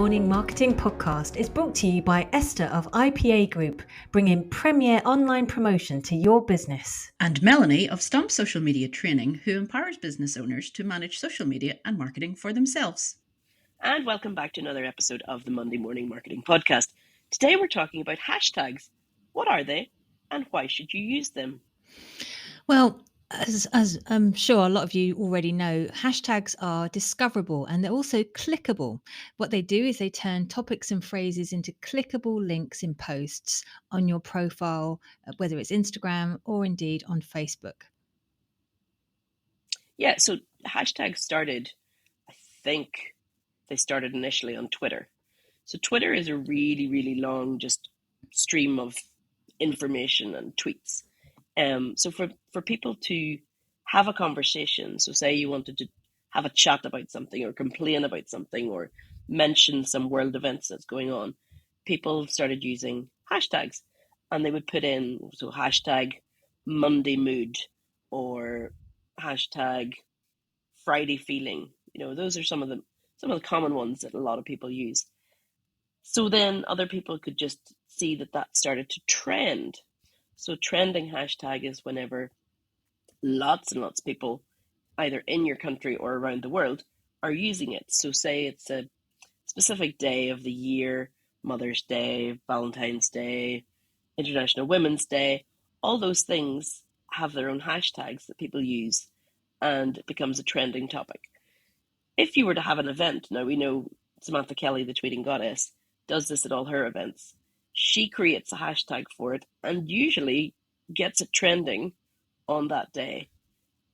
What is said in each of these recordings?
Morning Marketing Podcast is brought to you by Esther of IPA Group, bringing premier online promotion to your business. And Melanie of Stomp Social Media Training, who empowers business owners to manage social media and marketing for themselves. And welcome back to another episode of the Monday Morning Marketing Podcast. Today we're talking about hashtags. What are they and why should you use them? Well, as I'm sure a lot of you already know, hashtags are discoverable and they're also clickable. What they do is they turn topics and phrases into clickable links in posts on your profile, whether it's Instagram or indeed on Facebook. Yeah, so hashtags started, I think they started initially on Twitter. So Twitter is a really, really long just stream of information and tweets. So for people to have a conversation, so say you wanted to have a chat about something or complain about something or mention some world events that's going on, people started using hashtags and they would put in, so hashtag Monday mood or hashtag Friday feeling. You know, those are some of the common ones that a lot of people use. So then other people could just see that started to trend. So trending hashtag is whenever lots and lots of people, either in your country or around the world, are using it. So say it's a specific day of the year, Mother's Day, Valentine's Day, International Women's Day, all those things have their own hashtags that people use and it becomes a trending topic. If you were to have an event, now we know Samantha Kelly, the tweeting goddess, does this at all her events. She creates a hashtag for it and usually gets it trending on that day.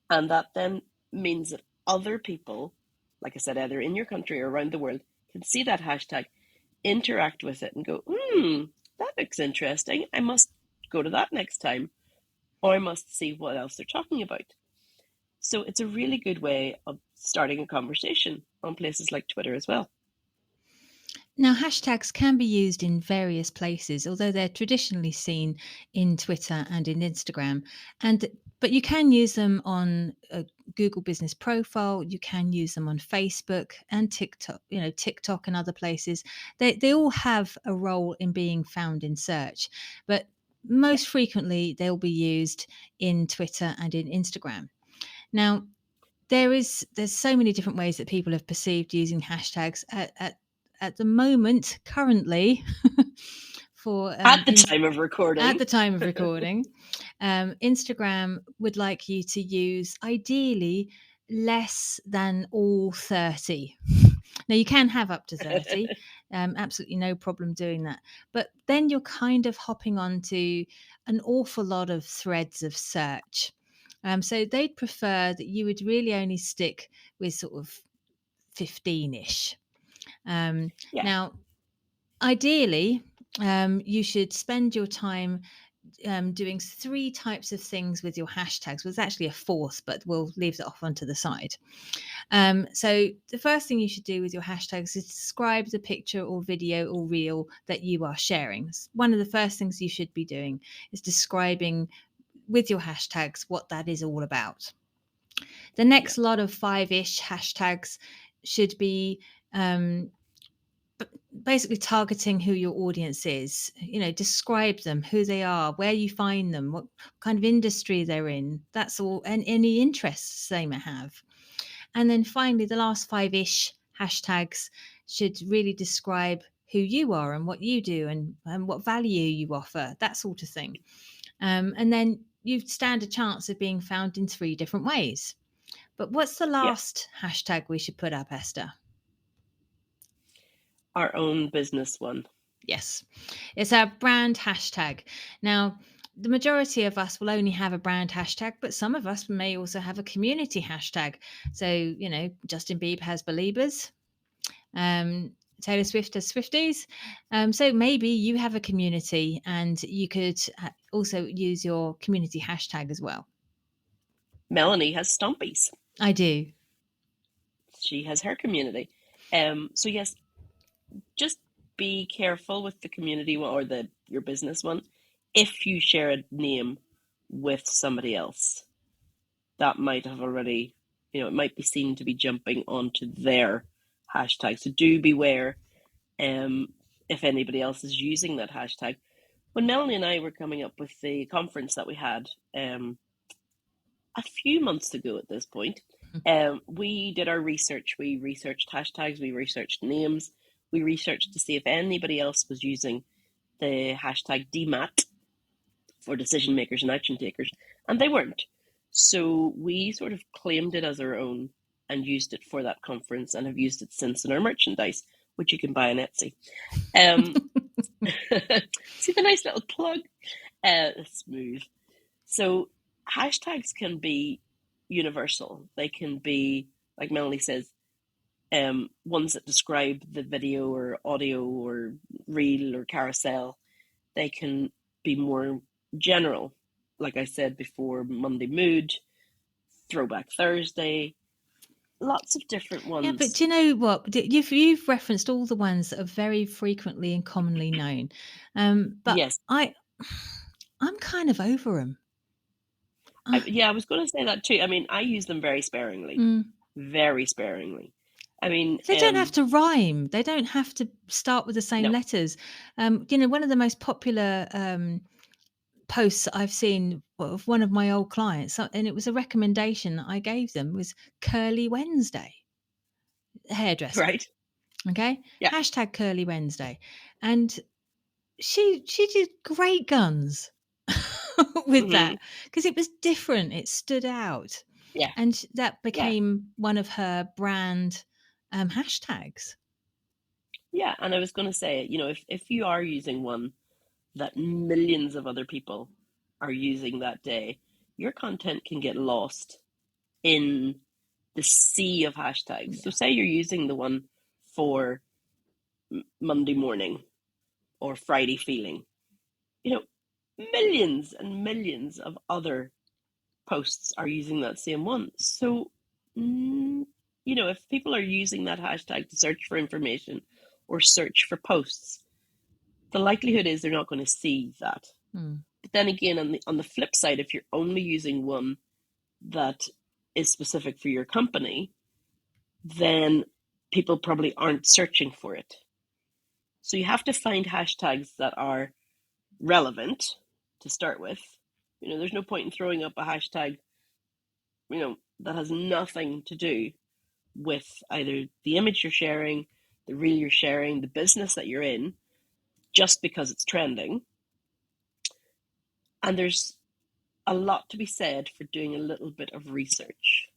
And that then means that other people, like I said, either in your country or around the world, can see that hashtag, interact with it and go, that looks interesting. I must go to that next time, or I must see what else they're talking about. So it's a really good way of starting a conversation on places like Twitter as well. Now, hashtags can be used in various places, although they're traditionally seen in Twitter and in Instagram. But you can use them on a Google Business Profile. You can use them on Facebook and TikTok. TikTok and other places. They all have a role in being found in search, but most frequently they'll be used in Twitter and in Instagram. Now, there's so many different ways that people have perceived using hashtags at the moment, currently, for at the time of recording. Instagram would like you to use ideally less than all 30. Now you can have up to 30, absolutely no problem doing that. But then you're kind of hopping onto an awful lot of threads of search. So they'd prefer that you would really only stick with sort of 15-ish. Now, ideally, you should spend your time doing 3 types of things with your hashtags. Well, there's actually a fourth, but we'll leave that off onto the side. So the first thing you should do with your hashtags is describe the picture or video or reel that you are sharing. One of the first things you should be doing is describing with your hashtags what that is all about. The next lot of 5-ish hashtags should be basically targeting who your audience is. Describe them, who they are, where you find them, what kind of industry they're in, that's all, and any interests they may have. And then finally, the last 5-ish hashtags should really describe who you are and what you do and what value you offer, that sort of thing. And then you stand a chance of being found in 3 different ways. But what's the last hashtag we should put up, Esther? Our own business one. Yes, it's our brand hashtag. Now, the majority of us will only have a brand hashtag, but some of us may also have a community hashtag. So, Justin Bieber has Beliebers, Taylor Swift has Swifties. So maybe you have a community and you could also use your community hashtag as well. Melanie has Stompies. I do. She has her community. So yes, just be careful with the community one or your business one. If you share a name with somebody else, that might have already, it might be seen to be jumping onto their hashtag. So do beware if anybody else is using that hashtag. When Melanie and I were coming up with the conference that we had a few months ago at this point, we did our research. We researched hashtags, we researched names, we researched to see if anybody else was using the hashtag DMAT for decision makers and action takers, and they weren't. So we sort of claimed it as our own and used it for that conference, and have used it since in our merchandise, which you can buy on Etsy. See the nice little plug? Smooth. So hashtags can be universal. They can be, like Melanie says, ones that describe the video or audio or reel or carousel. They can be more general, like I said before, Monday Mood, Throwback Thursday, lots of different ones. Yeah, but do you know what? You've referenced all the ones that are very frequently and commonly known, but yes, I'm kind of over them. I was going to say that too. I mean, I use them very sparingly, very sparingly. I mean, they don't have to rhyme. They don't have to start with the same no. letters. One of the most popular posts I've seen of one of my old clients, and it was a recommendation that I gave them, was Curly Wednesday hairdresser. Right. Okay. Yeah. Hashtag Curly Wednesday. And she did great guns with that, because it was different. It stood out. Yeah. And that became one of her brand hashtags. Yeah. And I was going to say, if you are using one that millions of other people are using that day, your content can get lost in the sea of hashtags. So say you're using the one for Monday morning or Friday feeling, millions and millions of other posts are using that same one. So, if people are using that hashtag to search for information or search for posts, the likelihood is they're not going to see that. But then again, on the flip side, if you're only using one that is specific for your company, then people probably aren't searching for it. So you have to find hashtags that are relevant to start with. There's no point in throwing up a hashtag, that has nothing to do with either the image you're sharing, the reel you're sharing, the business that you're in, just because it's trending. And there's a lot to be said for doing a little bit of research.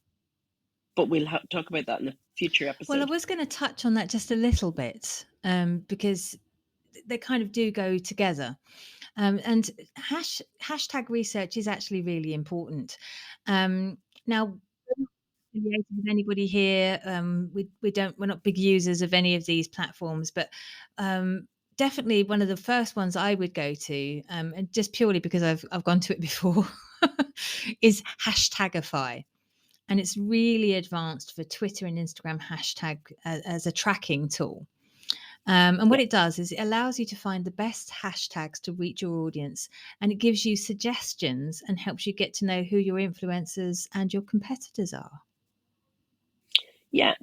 But we'll talk about that in a future episode. Well, I was going to touch on that just a little bit, because they kind of do go together. And hashtag research is actually really important. Now, with anybody here, we're not big users of any of these platforms, but definitely one of the first ones I would go to, and just purely because I've gone to it before, is Hashtagify. And it's really advanced for Twitter and Instagram hashtag as a tracking tool. And what it does is it allows you to find the best hashtags to reach your audience, and it gives you suggestions and helps you get to know who your influencers and your competitors are. Yeah,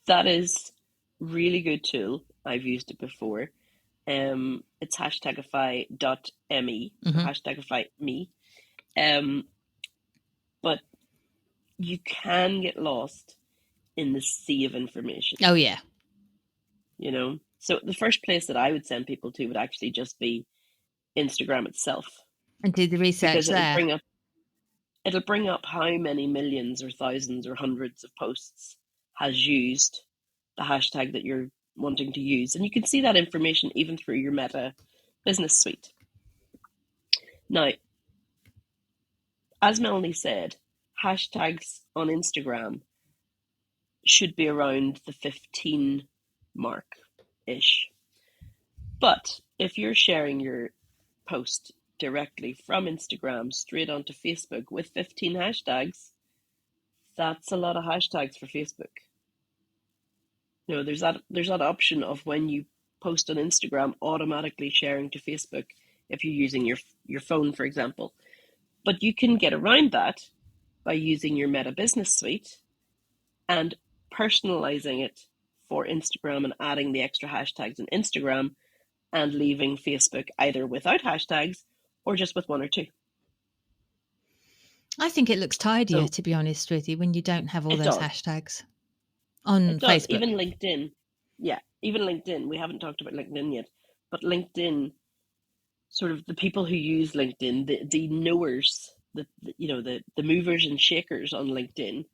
that is really good tool. I've used it before. It's hashtagify.me, so hashtagify me. But you can get lost in the sea of information. Oh, yeah. So the first place that I would send people to would actually just be Instagram itself. And do the research because there. It'll bring up how many millions or thousands or hundreds of posts has used the hashtag that you're wanting to use. And you can see that information even through your Meta Business Suite. Now, as Melanie said, hashtags on Instagram should be around the 15 mark-ish. But if you're sharing your post directly from Instagram straight onto Facebook with 15 hashtags, that's a lot of hashtags for Facebook. There's that option of when you post on Instagram automatically sharing to Facebook if you're using your phone, for example. But you can get around that by using your Meta Business Suite and personalizing it for Instagram and adding the extra hashtags in Instagram and leaving Facebook either without hashtags or just with one or two. I think it looks tidier, So to be honest with you, when you don't have all it those does. hashtags on It does. Facebook. Even LinkedIn. Yeah, even LinkedIn. We haven't talked about LinkedIn yet, but LinkedIn, sort of the people who use LinkedIn, the knowers, the movers and shakers on LinkedIn,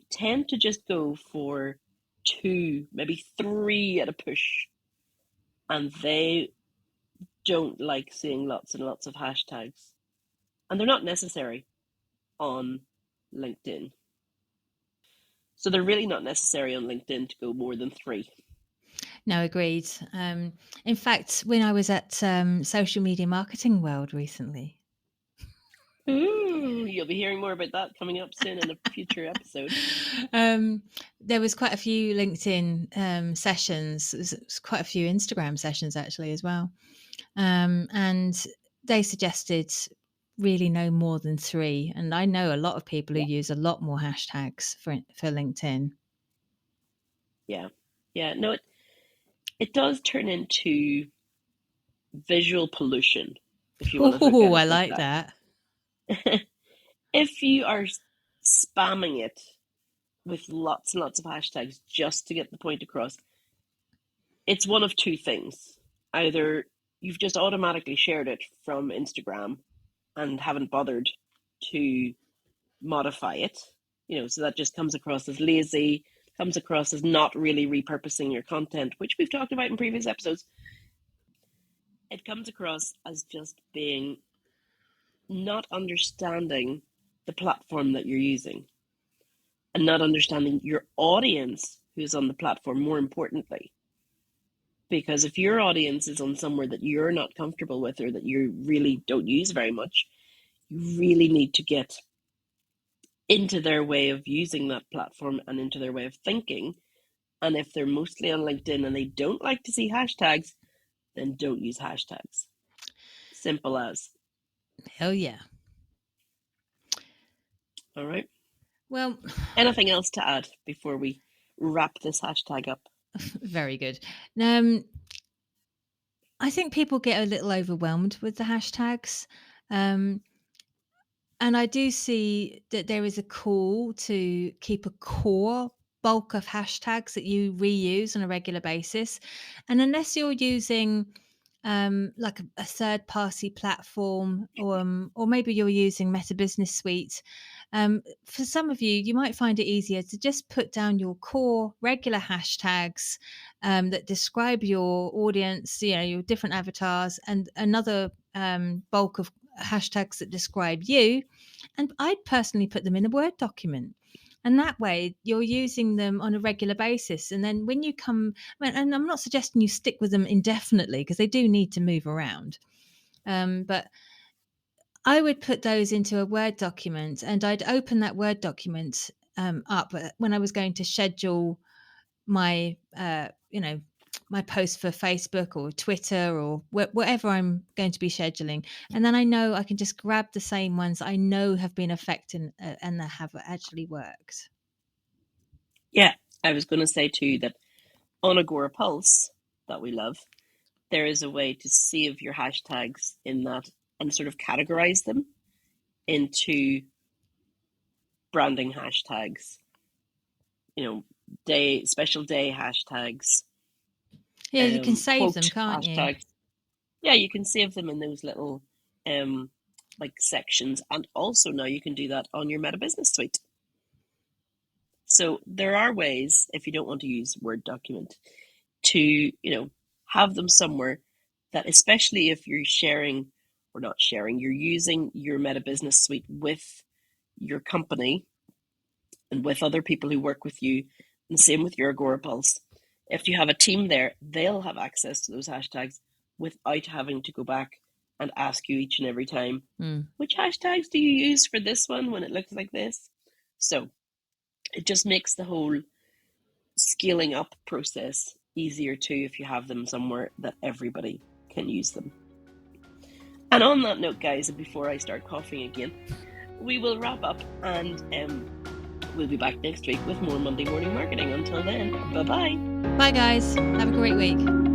tend to just go for 2, maybe 3 at a push, and they don't like seeing lots and lots of hashtags, and they're not necessary on LinkedIn. So they're really not necessary on LinkedIn to go more than 3. No, agreed. In fact, when I was at Social Media Marketing World recently, Ooh, you'll be hearing more about that coming up soon in a future episode. there was quite a few LinkedIn sessions. There's quite a few Instagram sessions actually as well, and they suggested really no more than 3. And I know a lot of people who Yeah, use a lot more hashtags for LinkedIn. yeah, yeah. No, it does turn into visual pollution, if you want to look Oh, at I it like like that. that. If you are spamming it with lots and lots of hashtags just to get the point across, it's one of 2 things. Either you've just automatically shared it from Instagram and haven't bothered to modify it, so that just comes across as lazy, comes across as not really repurposing your content, which we've talked about in previous episodes. It comes across as just being not understanding the platform that you're using and not understanding your audience who's on the platform, more importantly. Because if your audience is on somewhere that you're not comfortable with or that you really don't use very much, you really need to get into their way of using that platform and into their way of thinking. And if they're mostly on LinkedIn and they don't like to see hashtags, then don't use hashtags. Simple as. Hell yeah. All right. Well, Anything else to add before we wrap this hashtag up? very good. I think people get a little overwhelmed with the hashtags. Um, and I do see that there is a call to keep a core bulk of hashtags that you reuse on a regular basis. And unless you're using like a third party platform, or maybe you're using Meta Business Suite, for some of you, you might find it easier to just put down your core regular hashtags that describe your audience, your different avatars, and another bulk of hashtags that describe you. And I'd personally put them in a Word document. And that way you're using them on a regular basis. And then when you come, and I'm not suggesting you stick with them indefinitely because they do need to move around. But I would put those into a Word document, and I'd open that Word document up when I was going to schedule my, my post for Facebook or Twitter or whatever I'm going to be scheduling. And then I know I can just grab the same ones I know have been effective and that have actually worked. Yeah, I was going to say too that on Agora Pulse, that we love, there is a way to save your hashtags in that and sort of categorize them into branding hashtags, special day hashtags, Yeah, you can save them, quote can't you? hashtags. Yeah, you can save them in those little like sections, and also now you can do that on your Meta Business Suite. So there are ways, if you don't want to use Word document, to have them somewhere that, especially if you're sharing or not sharing, you're using your Meta Business Suite with your company and with other people who work with you, and the same with your Agora Pulse. If you have a team there, they'll have access to those hashtags without having to go back and ask you each and every time, which hashtags do you use for this one when it looks like this? So it just makes the whole scaling up process easier too if you have them somewhere that everybody can use them. And on that note, guys, and before I start coughing again, we will wrap up and We'll be back next week with more Monday Morning Marketing. Until then, bye-bye. Bye, guys. Have a great week.